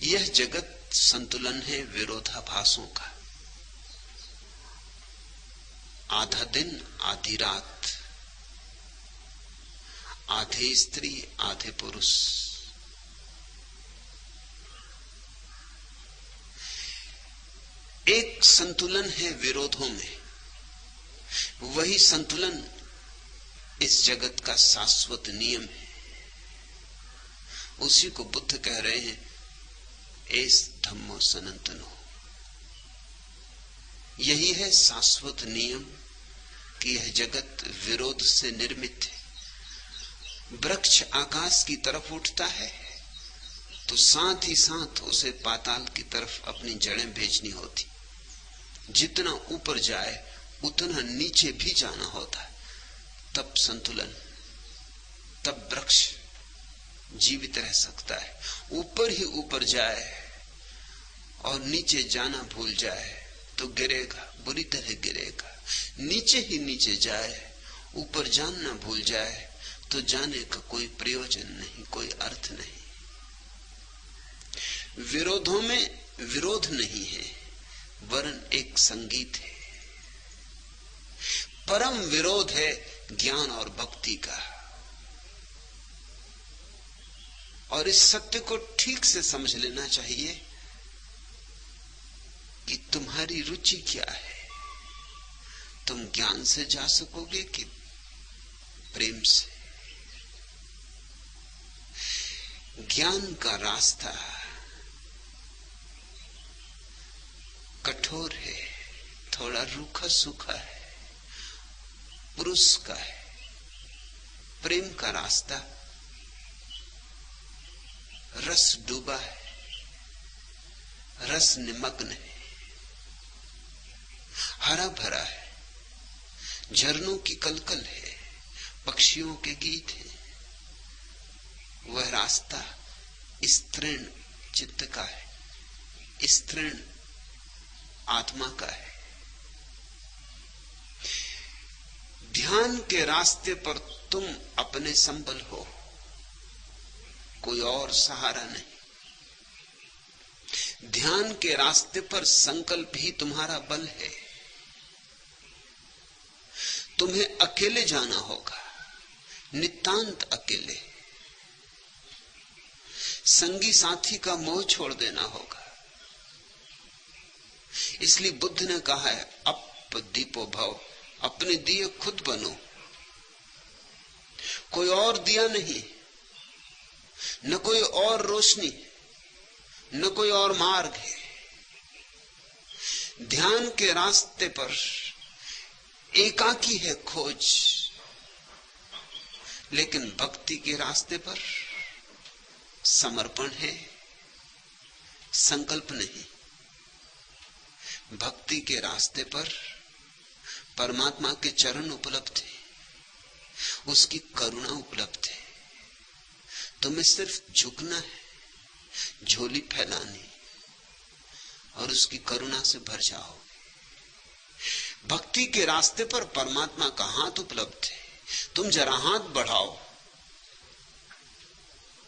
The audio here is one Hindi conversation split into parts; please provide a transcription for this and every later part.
यह जगत संतुलन है विरोधाभासों का। आधा दिन आधी रात, आधे स्त्री आधे पुरुष। एक संतुलन है विरोधों में। वही संतुलन इस जगत का शाश्वत नियम है। उसी को बुद्ध कह रहे हैं एस धम्मो सनातनो। यही है शाश्वत नियम कि यह जगत विरोध से निर्मित है। वृक्ष आकाश की तरफ उठता है तो साथ ही साथ उसे पाताल की तरफ अपनी जड़ें भेजनी होती। जितना ऊपर जाए उतना नीचे भी जाना होता है। तब संतुलन, तब वृक्ष जीवित रह सकता है। ऊपर ही ऊपर जाए और नीचे जाना भूल जाए तो गिरेगा, बुरी तरह गिरेगा। नीचे ही नीचे जाए, ऊपर जानना भूल जाए तो जाने का कोई प्रयोजन नहीं, कोई अर्थ नहीं। विरोधों में विरोध नहीं है, वरन एक संगीत है। परम विरोध है ज्ञान और भक्ति का। और इस सत्य को ठीक से समझ लेना चाहिए कि तुम्हारी रुचि क्या है। तुम ज्ञान से जा सकोगे कि प्रेम से? ज्ञान का रास्ता कठोर है, थोड़ा रूखा सूखा है, पुरुष का है। प्रेम का रास्ता रस डूबा है, रस निमग्न है, हरा भरा है, झरनों की कलकल है, पक्षियों के गीत हैं। वह रास्ता स्त्रीण चित्त का है, स्त्रीण आत्मा का है। ध्यान के रास्ते पर तुम अपने संबल हो, कोई और सहारा नहीं। ध्यान के रास्ते पर संकल्प ही तुम्हारा बल है। तुम्हें अकेले जाना होगा, नितांत अकेले। संगी साथी का मोह छोड़ देना होगा। इसलिए बुद्ध ने कहा है अप दीपो भव, अपने दिए खुद बनो। कोई और दिया नहीं, न कोई और रोशनी, न कोई और मार्ग है। ध्यान के रास्ते पर एकाकी है खोज, लेकिन भक्ति के रास्ते पर समर्पण है, संकल्प नहीं। भक्ति के रास्ते पर परमात्मा के चरण उपलब्ध है, उसकी करुणा उपलब्ध है। तुम्हें सिर्फ झुकना है, झोली फैलानी, और उसकी करुणा से भर जाओ। भक्ति के रास्ते पर परमात्मा का हाथ उपलब्ध है। तुम जरा हाथ बढ़ाओ,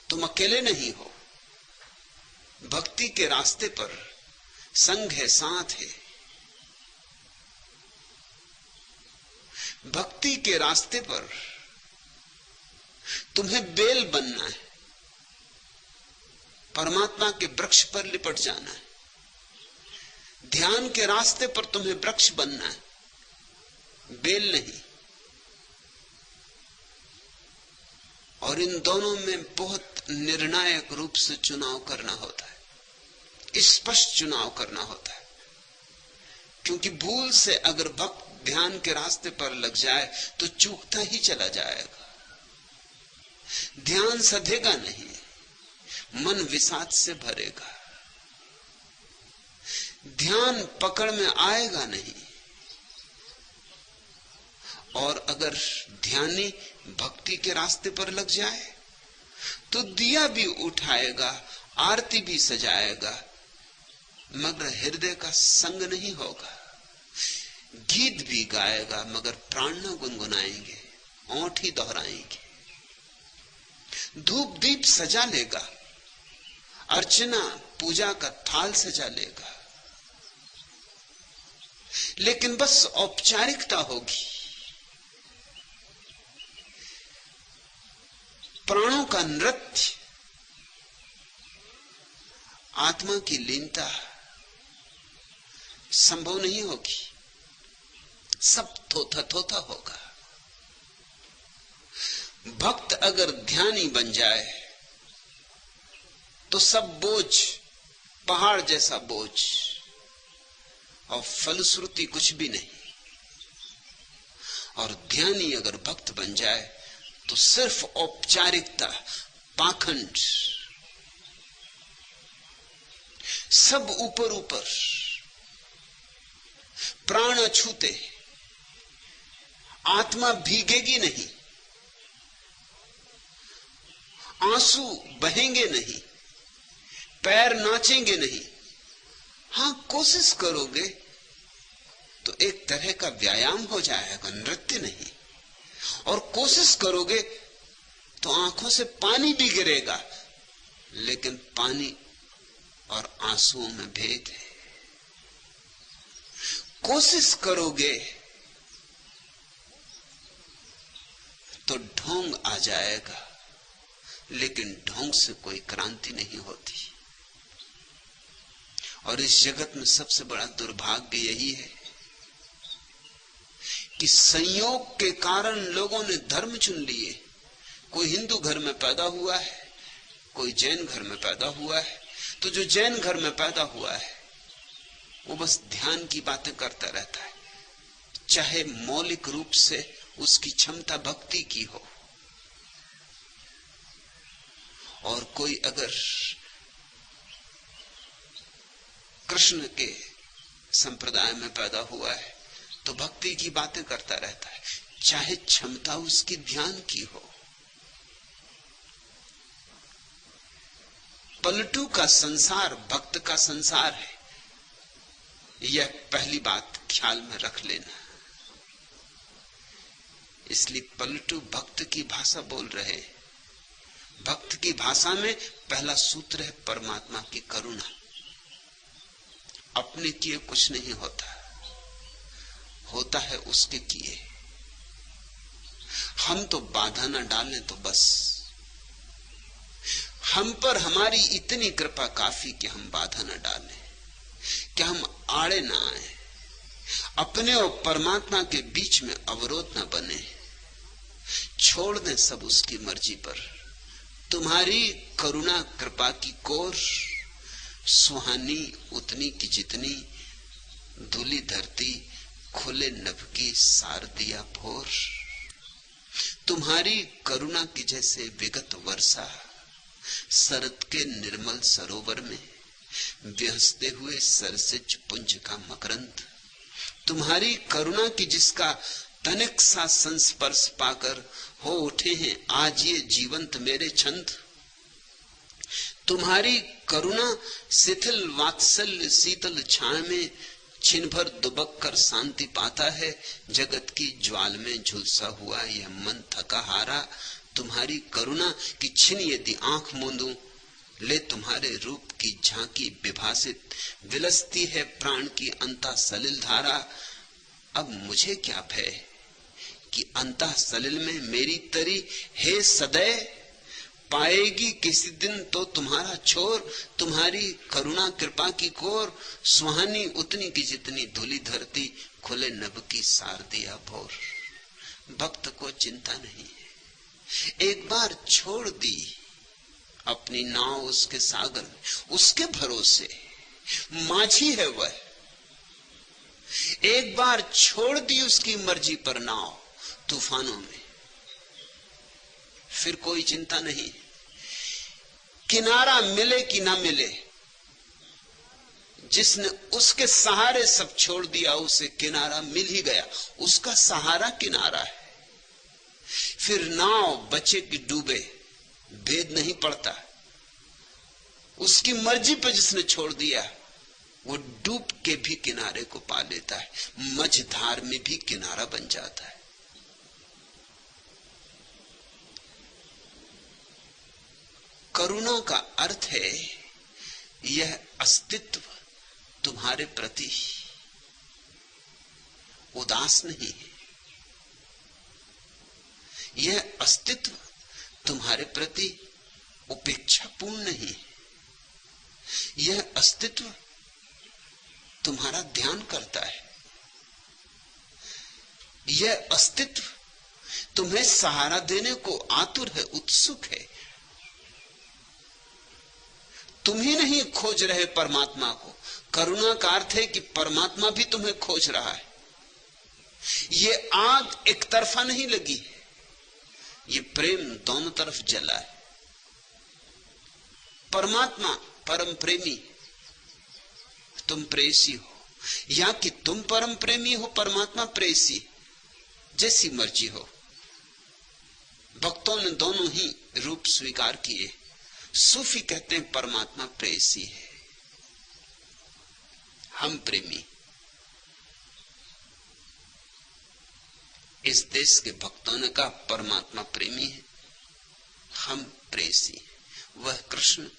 तुम अकेले नहीं हो। भक्ति के रास्ते पर संग है, साथ है। भक्ति के रास्ते पर तुम्हें बेल बनना है, परमात्मा के वृक्ष पर लिपट जाना है। ध्यान के रास्ते पर तुम्हें वृक्ष बनना है, बेल नहीं। और इन दोनों में बहुत निर्णायक रूप से चुनाव करना होता है, स्पष्ट चुनाव करना होता है। क्योंकि भूल से अगर भक्त ध्यान के रास्ते पर लग जाए तो चूकता ही चला जाएगा। ध्यान सधेगा नहीं, मन विषाद से भरेगा। ध्यान पकड़ में आएगा नहीं। और अगर ध्यानी भक्ति के रास्ते पर लग जाए तो दिया भी उठाएगा, आरती भी सजाएगा, मगर हृदय का संग नहीं होगा। गीत भी गाएगा मगर प्राण न गुनगुनाएंगे, ओंठ ही दोहराएंगे। धूप दीप सजा लेगा, अर्चना पूजा का थाल सजा लेगा, लेकिन बस औपचारिकता होगी। प्राणों का नृत्य, आत्मा की लीनता संभव नहीं होगी। सब थोथा थोथा होगा। भक्त अगर ध्यानी बन जाए तो सब बोझ पहाड़ जैसा बोझ, और फलश्रुति कुछ भी नहीं। और ध्यानी अगर भक्त बन जाए तो सिर्फ औपचारिकता, पाखंड, सब ऊपर ऊपर, प्राण अछूते, आत्मा भीगेगी नहीं, आंसू बहेंगे नहीं, पैर नाचेंगे नहीं। हां, कोशिश करोगे तो एक तरह का व्यायाम हो जाएगा, नृत्य नहीं। और कोशिश करोगे तो आंखों से पानी भी गिरेगा, लेकिन पानी और आंसुओं में भेद है। कोशिश करोगे तो ढोंग आ जाएगा, लेकिन ढोंग से कोई क्रांति नहीं होती। और इस जगत में सबसे बड़ा दुर्भाग्य यही है कि संयोग के कारण लोगों ने धर्म चुन लिए। कोई हिंदू घर में पैदा हुआ है, कोई जैन घर में पैदा हुआ है, तो जो जैन घर में पैदा हुआ है वो बस ध्यान की बातें करता रहता है, चाहे मौलिक रूप से उसकी क्षमता भक्ति की हो। और कोई अगर कृष्ण के संप्रदाय में पैदा हुआ है तो भक्ति की बातें करता रहता है, चाहे क्षमता उसकी ध्यान की हो। पलटू का संसार भक्त का संसार है, यह पहली बात ख्याल में रख लेना। इसलिए पलटू भक्त की भाषा बोल रहे। भक्त की भाषा में पहला सूत्र है परमात्मा की करुणा। अपने किए कुछ नहीं होता, होता है उसके किए। हम तो बाधा न डालें तो बस, हम पर हमारी इतनी कृपा काफी कि हम बाधा न डालें, कि हम आड़े ना आए, अपने और परमात्मा के बीच में अवरोध न बने। छोड़ दें सब उसकी मर्जी पर। तुम्हारी करुणा कृपा की कोर सुहानी उतनी की जितनी, धूली धरती खुले नभ की सार दिया भोर। तुम्हारी करुणा की जैसे विगत वर्षा शरद के निर्मल सरोवर में व्यहसते हुए सरसिज पुंज का मकरंद। तुम्हारी करुणा की जिसका तनिक सा संस्पर्श पाकर हो उठे हैं आज ये जीवंत मेरे छंद। तुम्हारी करुणा शिथिल वात्सल्य शीतल छाया में छिन भर दुबक कर शांति पाता है। जगत की ज्वाल में झुलसा हुआ यह मन थका हारा। तुम्हारी करुणा की छिन यदि आंख मूंदूं, ले तुम्हारे रूप की झांकी विभासित, विलसती है प्राण की अंता सलिल धारा। अब मुझे क्या भय कि अंता सलिल में मेरी तरी हे सदैव पाएगी किसी दिन तो तुम्हारा छोर। तुम्हारी करुणा कृपा की कोर सुहानी उतनी की जितनी धूली धरती खुले नभ की सार दिया भोर। भक्त को चिंता नहीं है, एक बार छोड़ दी अपनी नाव उसके सागर में, उसके भरोसे माझी है वह। एक बार छोड़ दी उसकी मर्जी पर नाव तूफानों में, फिर कोई चिंता नहीं। किनारा मिले कि ना मिले, जिसने उसके सहारे सब छोड़ दिया उसे किनारा मिल ही गया। उसका सहारा किनारा है। फिर नाव बचे कि डूबे भेद नहीं पड़ता। उसकी मर्जी पर जिसने छोड़ दिया वो डूब के भी किनारे को पा लेता है, मझधार में भी किनारा बन जाता है। करुणा का अर्थ है यह अस्तित्व तुम्हारे प्रति उदास नहीं है, यह अस्तित्व तुम्हारे प्रति उपेक्षापूर्ण नहीं है, यह अस्तित्व तुम्हारा ध्यान करता है, यह अस्तित्व तुम्हें सहारा देने को आतुर है, उत्सुक है। तुम ही नहीं खोज रहे परमात्मा को, करुणा का अर्थ है कि परमात्मा भी तुम्हें खोज रहा है। ये आग एक तरफा नहीं लगी है, ये प्रेम दोनों तरफ जला है। परमात्मा परम प्रेमी, तुम प्रेसी हो, या कि तुम परम प्रेमी हो, परमात्मा प्रेसी, जैसी मर्जी हो। भक्तों ने दोनों ही रूप स्वीकार किए। सूफी कहते हैं परमात्मा प्रेसी है, हम प्रेमी। इस देश के भक्तों ने कहा परमात्मा प्रेमी है, हम प्रेसी हैं। वह कृष्ण,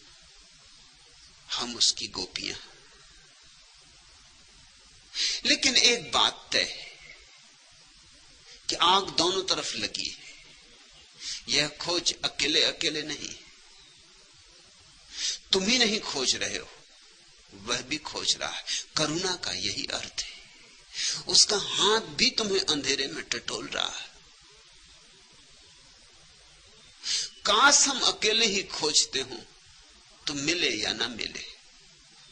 हम उसकी गोपियां। लेकिन एक बात तय है कि आग दोनों तरफ लगी है, यह खोज अकेले अकेले नहीं। तुम ही नहीं खोज रहे हो, वह भी खोज रहा है। करुणा का यही अर्थ है, उसका हाथ भी तुम्हें अंधेरे में टटोल रहा है। काश हम अकेले ही खोजते हो तो मिले या ना मिले,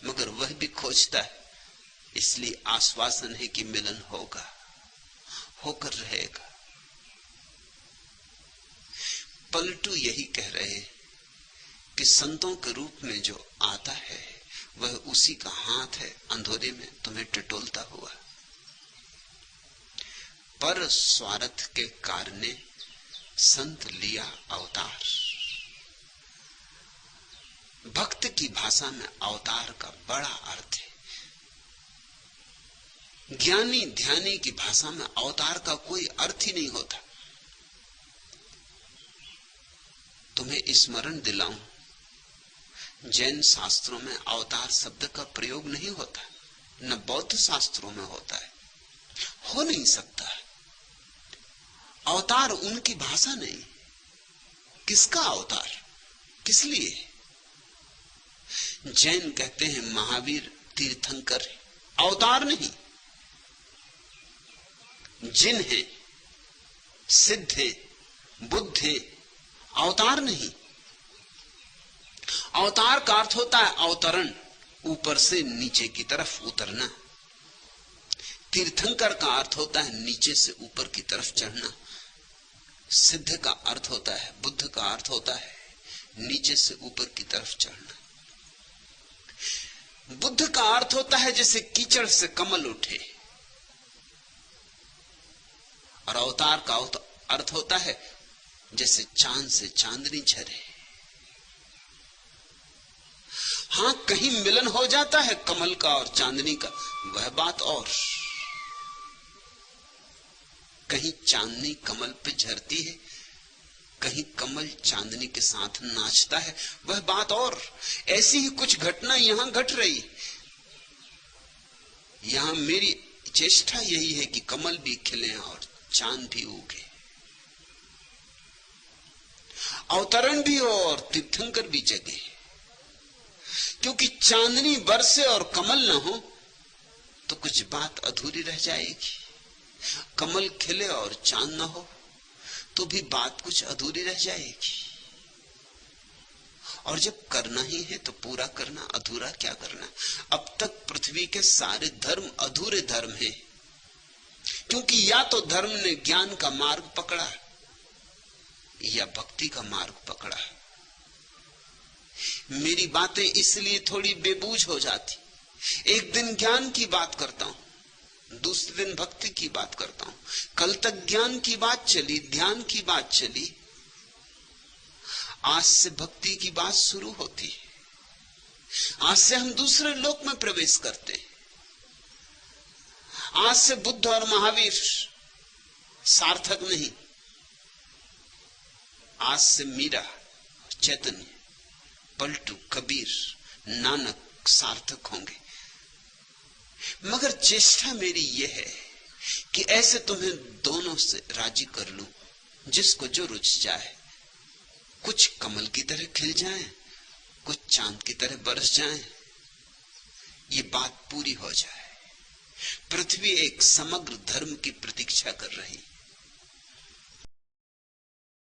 मगर वह भी खोजता है, इसलिए आश्वासन है कि मिलन होगा, होकर रहेगा। पलटू यही कह रहे हैं कि संतों के रूप में जो आता है वह उसी का हाथ है, अंधेरे में तुम्हें टटोलता हुआ। पर स्वार्थ के कारण संत लिया अवतार। भक्त की भाषा में अवतार का बड़ा अर्थ है। ज्ञानी ध्यानी की भाषा में अवतार का कोई अर्थ ही नहीं होता। तुम्हें स्मरण दिलाऊं, जैन शास्त्रों में अवतार शब्द का प्रयोग नहीं होता, न बौद्ध शास्त्रों में होता है, हो नहीं सकता। अवतार उनकी भाषा नहीं। किसका अवतार, किस लिए? जैन कहते हैं महावीर तीर्थंकर है, अवतार नहीं। जिन है, सिद्ध है, बुद्ध है, अवतार नहीं। अवतार का अर्थ होता है अवतरण, ऊपर से नीचे की तरफ उतरना। तीर्थंकर का अर्थ होता है नीचे से ऊपर की तरफ चढ़ना। सिद्ध का अर्थ होता है, बुद्ध का अर्थ होता है नीचे से ऊपर की तरफ चढ़ना। बुद्ध का अर्थ होता है जैसे कीचड़ से कमल उठे, और अवतार का अर्थ होता है जैसे चांद से चांदनी झरे। हां, कहीं मिलन हो जाता है कमल का और चांदनी का, वह बात और। कहीं चांदनी कमल पे झरती है, कहीं कमल चांदनी के साथ नाचता है, वह बात और। ऐसी ही कुछ घटना यहां घट रही। यहां मेरी चेष्टा यही है कि कमल भी खिले और चांद भी उगे, अवतरण भी हो और तीर्थंकर भी जगे। क्योंकि चांदनी बरसे और कमल न हो तो कुछ बात अधूरी रह जाएगी। कमल खिले और चांद न हो तो भी बात कुछ अधूरी रह जाएगी। और जब करना ही है तो पूरा करना, अधूरा क्या करना। अब तक पृथ्वी के सारे धर्म अधूरे धर्म हैं, क्योंकि या तो धर्म ने ज्ञान का मार्ग पकड़ा या भक्ति का मार्ग पकड़ा। मेरी बातें इसलिए थोड़ी बेबूझ हो जाती। एक दिन ज्ञान की बात करता हूं, दूसरे दिन भक्ति की बात करता हूं। कल तक ज्ञान की बात चली, ध्यान की बात चली, आज से भक्ति की बात शुरू होती है। आज से हम दूसरे लोक में प्रवेश करते हैं। आज से बुद्ध और महावीर सार्थक नहीं, आज से मीरा, चैतन्य, पलटू, कबीर नानक सार्थक होंगे। मगर चेष्टा मेरी यह है कि ऐसे तुम्हें दोनों से राजी कर लूं, जिसको जो रुच जाए। कुछ कमल की तरह खिल जाए, कुछ चांद की तरह बरस जाए, ये बात पूरी हो जाए। पृथ्वी एक समग्र धर्म की प्रतीक्षा कर रही,